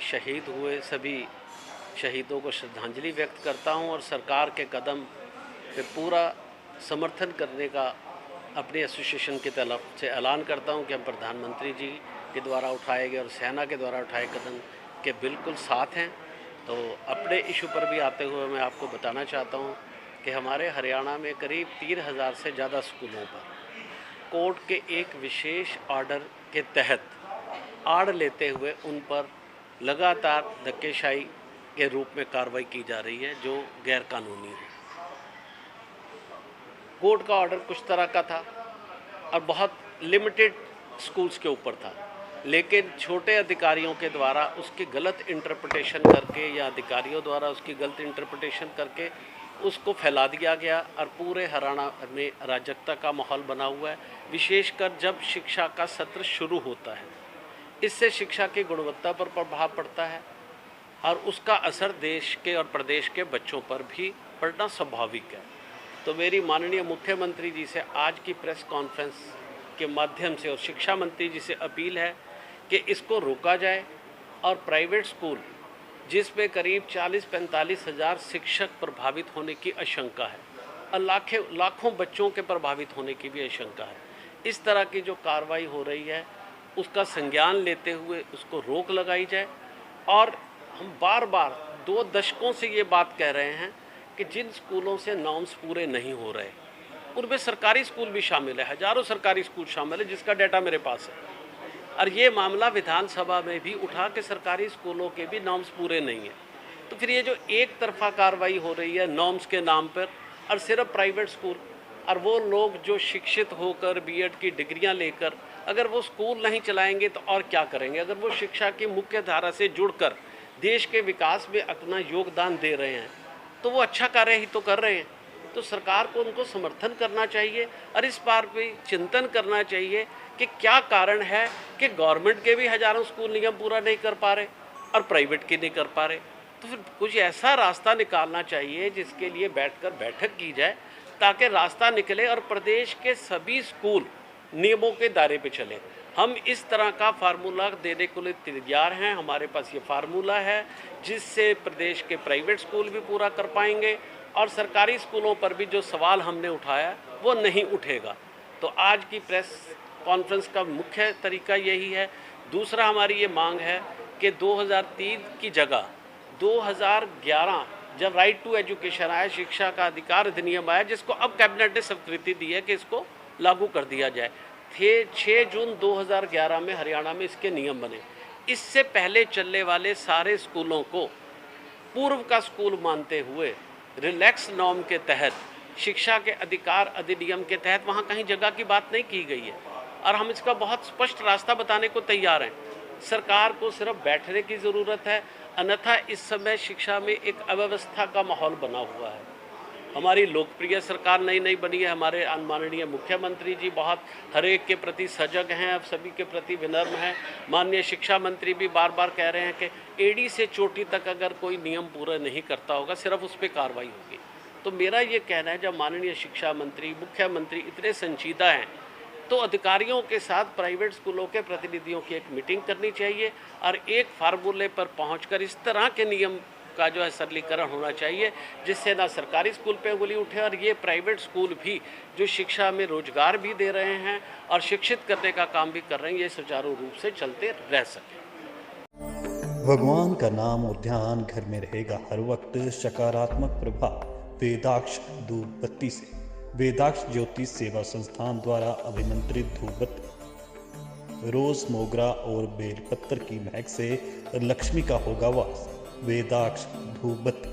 शहीद हुए सभी शहीदों को श्रद्धांजलि व्यक्त करता हूं और सरकार के कदम पे पूरा समर्थन करने का अपनी एसोसिएशन की तरफ से ऐलान करता हूं कि हम प्रधानमंत्री जी के द्वारा उठाए गए और सेना के द्वारा उठाए कदम के बिल्कुल साथ हैं। तो अपने इशू पर भी आते हुए मैं आपको बताना चाहता हूं कि हमारे हरियाणा में करीब 3,000 से ज़्यादा स्कूलों पर कोर्ट के एक विशेष ऑर्डर के तहत आड़ लेते हुए उन पर लगातार धक्केशाही के रूप में कार्रवाई की जा रही है, जो गैर कानूनी है। कोर्ट का ऑर्डर कुछ तरह का था और बहुत लिमिटेड स्कूल्स के ऊपर था, लेकिन छोटे अधिकारियों के द्वारा उसकी गलत इंटरप्रिटेशन करके या अधिकारियों द्वारा उसकी गलत इंटरप्रिटेशन करके उसको फैला दिया गया और पूरे हरियाणा में अराजकता का माहौल बना हुआ है। विशेषकर जब शिक्षा का सत्र शुरू होता है, इससे शिक्षा की गुणवत्ता पर प्रभाव पड़ता है और उसका असर देश के और प्रदेश के बच्चों पर भी पड़ना स्वाभाविक है। तो मेरी माननीय मुख्यमंत्री जी से आज की प्रेस कॉन्फ्रेंस के माध्यम से और शिक्षा मंत्री जी से अपील है कि इसको रोका जाए और प्राइवेट स्कूल जिसमें करीब 40-45 हज़ार शिक्षक प्रभावित होने की आशंका है और लाखों बच्चों के प्रभावित होने की भी आशंका है, इस तरह की जो कार्रवाई हो रही है उसका संज्ञान लेते हुए उसको रोक लगाई जाए। और हम बार बार 2 दशकों से ये बात कह रहे हैं कि जिन स्कूलों से नॉर्म्स पूरे नहीं हो रहे उनमें सरकारी स्कूल भी शामिल है, हज़ारों सरकारी स्कूल शामिल है, जिसका डाटा मेरे पास है। और ये मामला विधानसभा में भी उठा कि सरकारी स्कूलों के भी नॉर्म्स पूरे नहीं हैं। तो फिर ये जो एक तरफा कार्रवाई हो रही है नॉर्म्स के नाम पर और सिर्फ प्राइवेट स्कूल, और वो लोग जो शिक्षित होकर बीएड की डिग्रियां लेकर अगर वो स्कूल नहीं चलाएंगे तो और क्या करेंगे। अगर वो शिक्षा की मुख्य धारा से जुड़कर देश के विकास में अपना योगदान दे रहे हैं तो वो अच्छा कार्य ही तो कर रहे हैं। तो सरकार को उनको समर्थन करना चाहिए और इस बार भी चिंतन करना चाहिए कि क्या कारण है कि गवर्नमेंट के भी हज़ारों स्कूल नियम पूरा नहीं कर पा रहे और प्राइवेट के नहीं कर पा रहे। तो फिर कुछ ऐसा रास्ता निकालना चाहिए जिसके लिए बैठक की जाए ताकि रास्ता निकले और प्रदेश के सभी स्कूल नियमों के दायरे पे चले। हम इस तरह का फार्मूला देने के लिए तैयार हैं। हमारे पास ये फार्मूला है जिससे प्रदेश के प्राइवेट स्कूल भी पूरा कर पाएंगे और सरकारी स्कूलों पर भी जो सवाल हमने उठाया वो नहीं उठेगा। तो आज की प्रेस कॉन्फ्रेंस का मुख्य तरीका यही है। दूसरा हमारी ये मांग है कि 2003 की जगह 2011 जब राइट टू एजुकेशन आया, शिक्षा का अधिकार अधिनियम आया, जिसको अब कैबिनेट ने स्वीकृति दी है कि इसको लागू कर दिया जाए। 6 जून 2011 में हरियाणा में इसके नियम बने। इससे पहले चलने वाले सारे स्कूलों को पूर्व का स्कूल मानते हुए रिलैक्स नॉर्म के तहत शिक्षा के अधिकार अधिनियम के तहत वहाँ कहीं जगह की बात नहीं की गई है और हम इसका बहुत स्पष्ट रास्ता बताने को तैयार हैं। सरकार को सिर्फ बैठने की ज़रूरत है, अन्यथा इस समय शिक्षा में एक अव्यवस्था का माहौल बना हुआ है। हमारी लोकप्रिय सरकार नई बनी है। हमारे माननीय मुख्यमंत्री जी बहुत हर एक के प्रति सजग हैं, अब सभी के प्रति विनम्र हैं। माननीय शिक्षा मंत्री भी बार बार कह रहे हैं कि एड़ी से चोटी तक अगर कोई नियम पूरा नहीं करता होगा सिर्फ उस पर कार्रवाई होगी। तो मेरा ये कहना है जब माननीय शिक्षा मंत्री मुख्यमंत्री इतने संजीदा हैं तो अधिकारियों के साथ प्राइवेट स्कूलों के प्रतिनिधियों की एक मीटिंग करनी चाहिए और एक फार्मूले पर पहुंचकर इस तरह के नियम का जो है सरलीकरण होना चाहिए जिससे ना सरकारी स्कूल पे उंगली उठे और ये प्राइवेट स्कूल भी जो शिक्षा में रोजगार भी दे रहे हैं और शिक्षित करने का काम भी कर रहे हैं, ये सुचारू रूप से चलते रह सके। भगवान का नाम और ध्यान घर में रहेगा हर वक्त। सकारात्मक प्रभाव वेदाक्ष धूप बत्ती से। वेदाक्ष ज्योतिष सेवा संस्थान द्वारा अभिमंत्रित धूप बत्ती रोज मोगरा और बेलपत्र की महक से लक्ष्मी का होगा वास। वेदाक्ष धूप बत्ती।